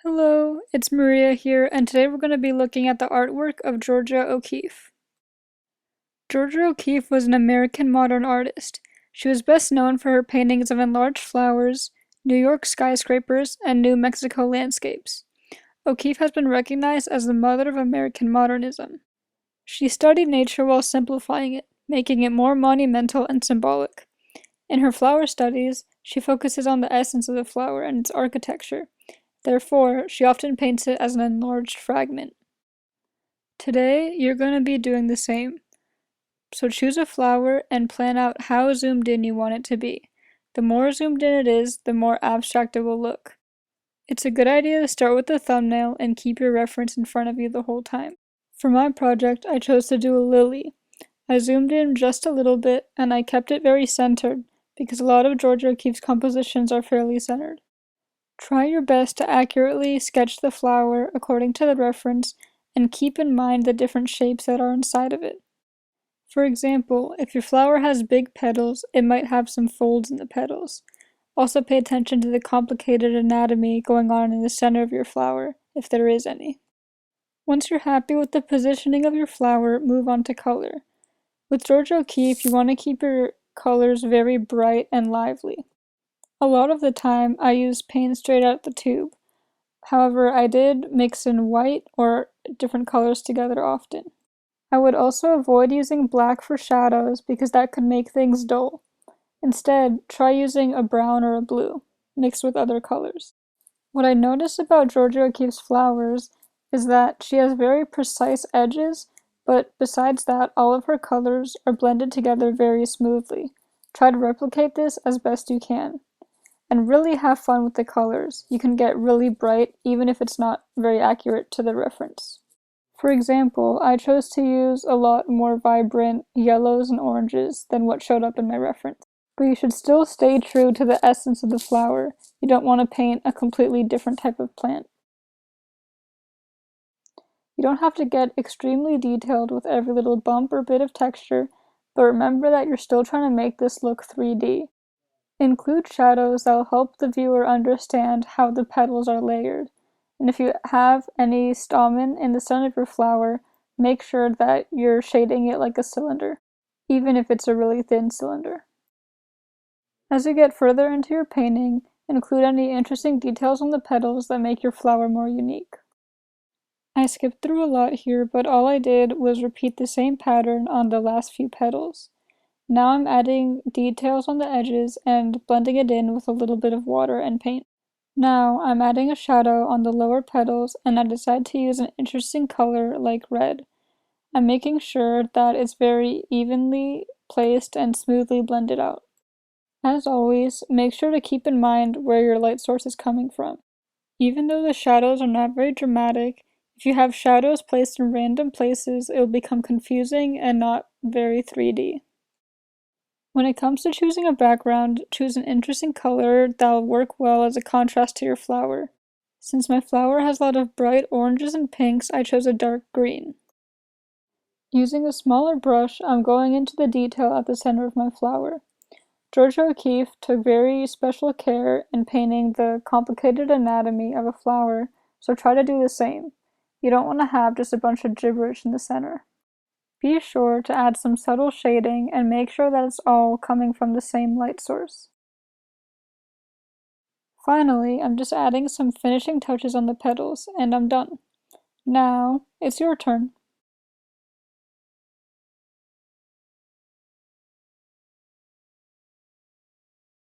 Hello, it's Maria here, and today we're going to be looking at the artwork of Georgia O'Keeffe. Georgia O'Keeffe was an American modern artist. She was best known for her paintings of enlarged flowers, New York skyscrapers, and New Mexico landscapes. O'Keeffe has been recognized as the mother of American modernism. She studied nature while simplifying it, making it more monumental and symbolic. In her flower studies, she focuses on the essence of the flower and its architecture. Therefore, she often paints it as an enlarged fragment. Today, you're going to be doing the same. So choose a flower and plan out how zoomed in you want it to be. The more zoomed in it is, the more abstract it will look. It's a good idea to start with the thumbnail and keep your reference in front of you the whole time. For my project, I chose to do a lily. I zoomed in just a little bit and I kept it very centered because a lot of Georgia O'Keeffe's compositions are fairly centered. Try your best to accurately sketch the flower according to the reference and keep in mind the different shapes that are inside of it. For example, if your flower has big petals, it might have some folds in the petals. Also pay attention to the complicated anatomy going on in the center of your flower, if there is any. Once you're happy with the positioning of your flower, move on to color. With Georgia O'Keeffe, you want to keep your colors very bright and lively. A lot of the time, I use paint straight out the tube. However, I did mix in white or different colors together often. I would also avoid using black for shadows because that could make things dull. Instead, try using a brown or a blue, mixed with other colors. What I noticed about Georgia O'Keeffe's flowers is that she has very precise edges, but besides that, all of her colors are blended together very smoothly. Try to replicate this as best you can. And really have fun with the colors. You can get really bright even if it's not very accurate to the reference. For example, I chose to use a lot more vibrant yellows and oranges than what showed up in my reference. But you should still stay true to the essence of the flower. You don't want to paint a completely different type of plant. You don't have to get extremely detailed with every little bump or bit of texture, but remember that you're still trying to make this look 3D. Include shadows that will help the viewer understand how the petals are layered. And if you have any stamen in the center of your flower, make sure that you're shading it like a cylinder, even if it's a really thin cylinder. As you get further into your painting, include any interesting details on the petals that make your flower more unique. I skipped through a lot here, but all I did was repeat the same pattern on the last few petals. Now I'm adding details on the edges and blending it in with a little bit of water and paint. Now I'm adding a shadow on the lower petals and I decide to use an interesting color like red. I'm making sure that it's very evenly placed and smoothly blended out. As always, make sure to keep in mind where your light source is coming from. Even though the shadows are not very dramatic, if you have shadows placed in random places, it will become confusing and not very 3D. When it comes to choosing a background, choose an interesting color that will work well as a contrast to your flower. Since my flower has a lot of bright oranges and pinks, I chose a dark green. Using a smaller brush, I'm going into the detail at the center of my flower. Georgia O'Keeffe took very special care in painting the complicated anatomy of a flower, so try to do the same. You don't want to have just a bunch of gibberish in the center. Be sure to add some subtle shading and make sure that it's all coming from the same light source. Finally, I'm just adding some finishing touches on the petals, and I'm done. Now, it's your turn.